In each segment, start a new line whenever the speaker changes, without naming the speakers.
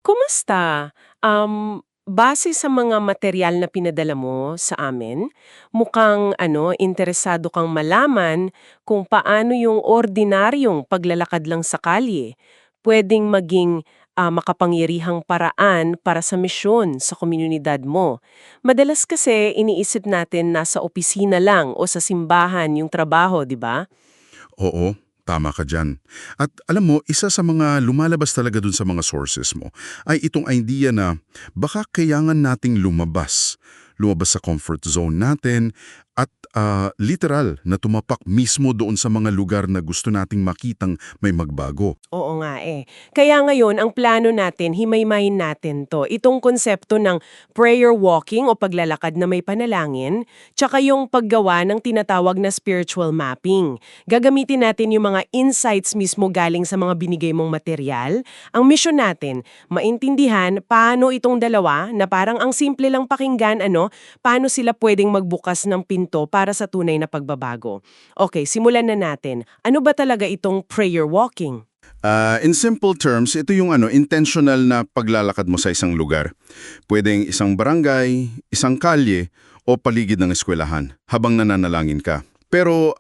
Kumusta? Base sa mga material na pinadala mo sa amin, mukhang interesado kang malaman kung paano yung ordinaryong paglalakad lang sa kalye pwedeng maging makapangyarihang paraan para sa misyon sa komunidad mo. Madalas kasi iniisip natin nasa opisina lang o sa simbahan yung trabaho, di ba?
Oo, tama ka dyan. At alam mo, isa sa mga lumalabas talaga dun sa mga sources mo ay itong idea na baka kailangan nating lumabas. Lumabas sa comfort zone natin at literal na tumapak mismo doon sa mga lugar na gusto nating makitang may magbago.
Oo nga eh. Kaya ngayon, ang plano natin, himay-mahin natin to. Itong konsepto ng prayer walking o paglalakad na may panalangin, tsaka yung paggawa ng tinatawag na spiritual mapping. Gagamitin natin yung mga insights mismo galing sa mga binigay mong material. Ang mission natin, maintindihan paano itong dalawa na parang ang simple lang pakinggan, paano sila pwedeng magbukas ng pinto para sa tunay na pagbabago. Okay, simulan na natin. Ano ba talaga itong prayer walking?
In simple terms, ito yung intentional na paglalakad mo sa isang lugar. Pwedeng isang barangay, isang kalye, o paligid ng eskwelahan habang nananalangin ka. Pero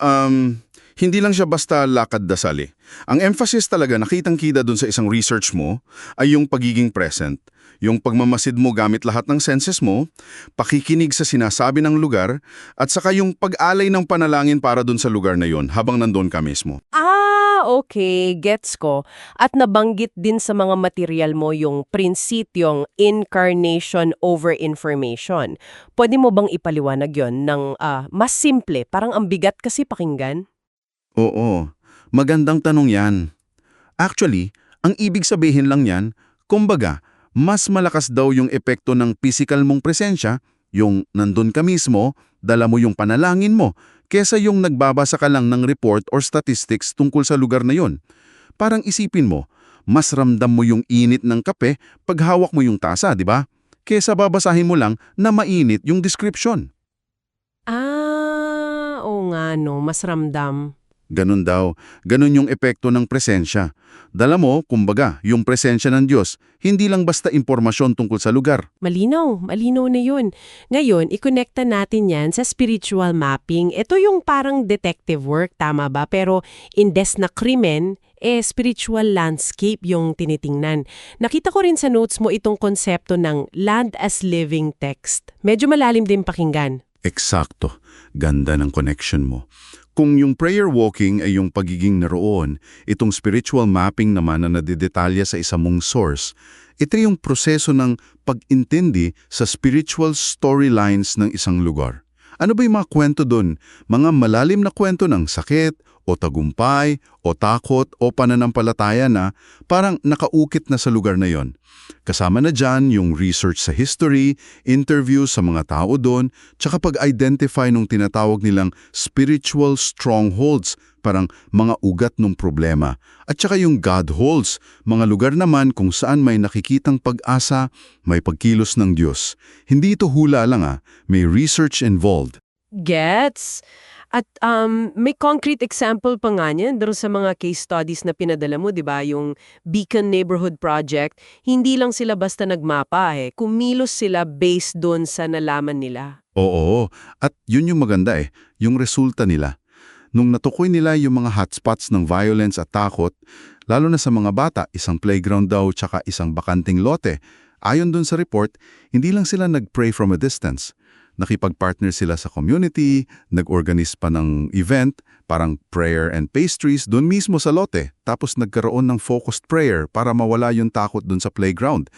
hindi lang siya basta lakad-dasal eh. Ang emphasis talaga nakitang-kita dun sa isang research mo ay yung pagiging present. Yung pagmamasid mo gamit lahat ng senses mo, pakikinig sa sinasabi ng lugar, at saka yung pag-alay ng panalangin para dun sa lugar na yon habang nandun ka mismo.
Okay, gets ko. At nabanggit din sa mga material mo yung prinsipyong incarnation over information. Pwede mo bang ipaliwanag yon ng mas simple? Parang ang bigat kasi pakinggan.
Oo, magandang tanong yan. Actually, ang ibig sabihin lang yan, kumbaga, mas malakas daw yung epekto ng physical mong presensya, yung nandun ka mismo, dala mo yung panalangin mo, kesa yung nagbabasa ka lang ng report or statistics tungkol sa lugar na yon. Parang isipin mo, mas ramdam mo yung init ng kape pag hawak mo yung tasa, di ba? Kesa babasahin mo lang na mainit yung description.
Oo nga no, mas ramdam.
Ganun daw. Ganun yung epekto ng presensya. Dala mo, kumbaga, yung presensya ng Diyos, hindi lang basta impormasyon tungkol sa lugar.
Malinaw, malinaw na yun. Ngayon, ikonekta natin yan sa spiritual mapping. Ito yung parang detective work, tama ba? Pero indes na krimen, spiritual landscape yung tinitingnan. Nakita ko rin sa notes mo itong konsepto ng land as living text. Medyo malalim din pakinggan.
Eksakto. Ganda ng connection mo. Kung yung prayer walking ay yung pagiging naroon, itong spiritual mapping naman na nadidetalya sa isa mong source, ito yung proseso ng pag-intindi sa spiritual storylines ng isang lugar. Ano ba yung mga kwento doon? Mga malalim na kwento ng sakit, o tagumpay, o takot, o pananampalataya na parang nakaukit na sa lugar na yon. Kasama na dyan yung research sa history, interview sa mga tao doon, tsaka pag-identify nung tinatawag nilang spiritual strongholds, parang mga ugat ng problema. At tsaka yung God holes, mga lugar naman kung saan may nakikitang pag-asa, may pagkilos ng Diyos. Hindi ito hula lang may research involved.
Gets? At may concrete example pa nga niyan doon sa mga case studies na pinadala mo, di ba? Yung Beacon Neighborhood Project, hindi lang sila basta nagmapa kumilos sila based doon sa nalaman nila.
Oo, at yun yung maganda yung resulta nila. Nung natukoy nila yung mga hotspots ng violence at takot, lalo na sa mga bata, isang playground daw tsaka isang bakanting lote, ayon dun sa report, hindi lang sila nag-pray from a distance. Nakipag-partner sila sa community, nag-organize pa ng event, parang prayer and pastries doon mismo sa lote, tapos nagkaroon ng focused prayer para mawala yung takot doon sa playground.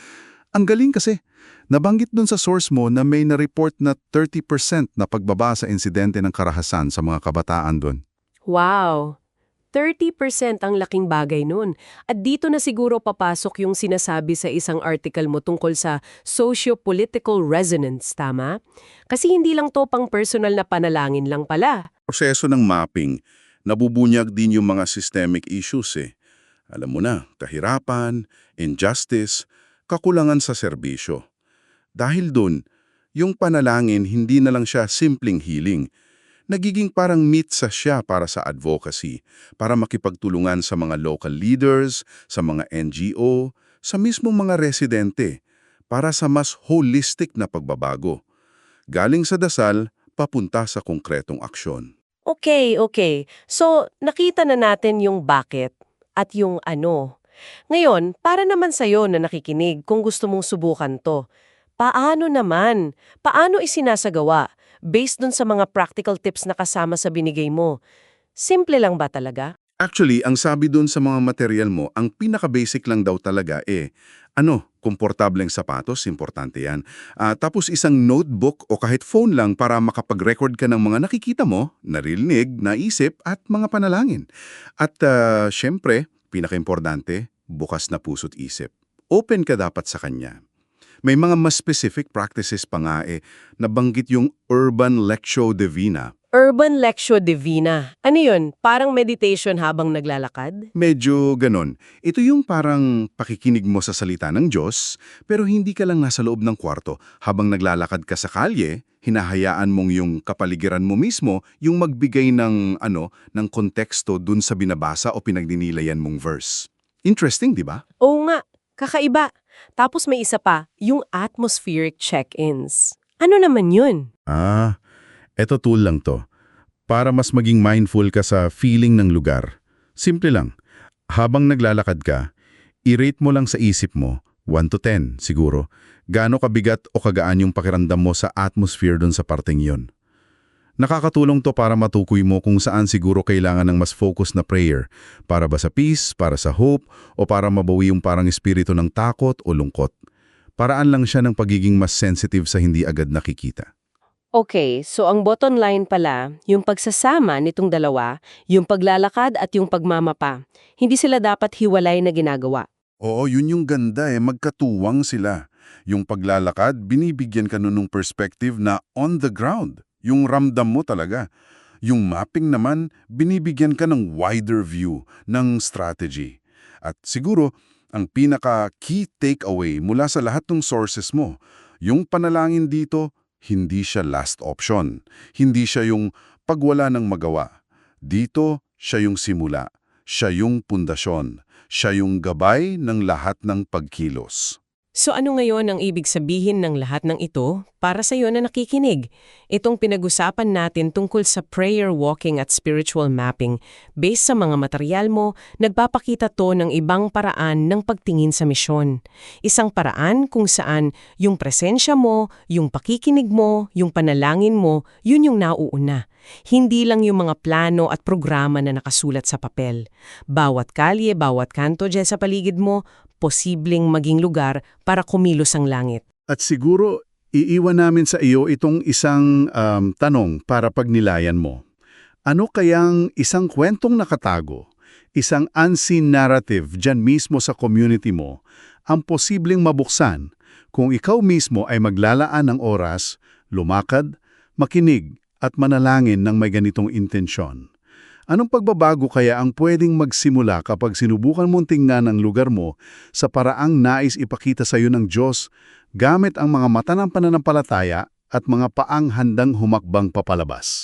Ang galing kasi, nabanggit doon sa source mo na may na-report na 30% na pagbaba sa insidente ng karahasan sa mga kabataan doon.
Wow! 30% ang laking bagay nun. At dito na siguro papasok yung sinasabi sa isang article mo tungkol sa socio-political resonance, tama? Kasi hindi lang to pang personal na panalangin lang pala.
Proseso ng mapping, nabubunyag din yung mga systemic issues Alam mo na, kahirapan, injustice, kakulangan sa serbisyo. Dahil dun, yung panalangin hindi na lang siya simpleng healing. Nagiging parang mitsa siya para sa advocacy, para makipagtulungan sa mga local leaders, sa mga NGO, sa mismong mga residente para sa mas holistic na pagbabago. Galing sa dasal, papunta sa konkretong aksyon.
Okay, okay. So, nakita na natin yung bakit at yung ano. Ngayon, para naman sa'yo na nakikinig kung gusto mong subukan to, paano naman? Paano isinasagawa? Based dun sa mga practical tips na kasama sa binigay mo. Simple lang ba talaga?
Actually, ang sabi doon sa mga material mo, ang pinaka-basic lang daw talaga komportableng sapatos, importante yan. Tapos isang notebook o kahit phone lang para makapag-record ka ng mga nakikita mo, narinig, naisip at mga panalangin. At syempre, pinaka-importante, bukas na puso't isip. Open ka dapat sa kanya. May mga mas specific practices pa nga nabanggit yung Urban Lectio Divina.
Urban Lectio Divina. Ano yun? Parang meditation habang naglalakad?
Medyo ganon. Ito yung parang pakikinig mo sa salita ng Diyos, pero hindi ka lang nasa loob ng kwarto. Habang naglalakad ka sa kalye, hinahayaan mong yung kapaligiran mo mismo yung magbigay ng konteksto dun sa binabasa o pinagdinilayan mong verse. Interesting, di ba?
Oo nga, kakaiba. Tapos may isa pa, yung atmospheric check-ins. Ano naman yun?
Eto tool lang to. Para mas maging mindful ka sa feeling ng lugar. Simple lang. Habang naglalakad ka, i-rate mo lang sa isip mo, 1 to 10 siguro, gaano kabigat o kagaan yung pakiramdam mo sa atmosphere dun sa parteng yon. Nakakatulong to para matukoy mo kung saan siguro kailangan ng mas focus na prayer. Para ba sa peace, para sa hope, o para mabawi yung parang espiritu ng takot o lungkot. Paraan lang siya ng pagiging mas sensitive sa hindi agad nakikita.
Okay, so ang bottom line pala, yung pagsasama nitong dalawa, yung paglalakad at yung pagmamapa, hindi sila dapat hiwalay na ginagawa.
Oo, yun yung ganda magkatuwang sila. Yung paglalakad, binibigyan ka nun ng perspective na on the ground. Yung ramdam mo talaga. Yung mapping naman, binibigyan ka ng wider view, ng strategy. At siguro, ang pinaka-key takeaway mula sa lahat ng sources mo, yung panalangin dito, hindi siya last option. Hindi siya yung pagwala ng magawa. Dito, siya yung simula. Siya yung pundasyon. Siya yung gabay ng lahat ng pagkilos.
So ano ngayon ang ibig sabihin ng lahat ng ito para sa iyo na nakikinig? Itong pinag-usapan natin tungkol sa prayer walking at spiritual mapping, based sa mga material mo, nagpapakita to ng ibang paraan ng pagtingin sa misyon. Isang paraan kung saan yung presensya mo, yung pakikinig mo, yung panalangin mo, yun yung nauuna. Hindi lang yung mga plano at programa na nakasulat sa papel. Bawat kalye, bawat kanto dyan sa paligid mo, posibleng maging lugar para kumilos ang langit.
At siguro, iiwan namin sa iyo itong isang tanong para pagnilayan mo. Ano kayang isang kwentong nakatago, isang unseen narrative dyan mismo sa community mo, ang posibleng mabuksan kung ikaw mismo ay maglalaan ng oras, lumakad, makinig at manalangin ng may ganitong intensyon? Anong pagbabago kaya ang pwedeng magsimula kapag sinubukan mong tingnan ang lugar mo sa paraang nais ipakita sa iyo ng Diyos gamit ang mga mata ng pananampalataya at mga paang handang humakbang papalabas?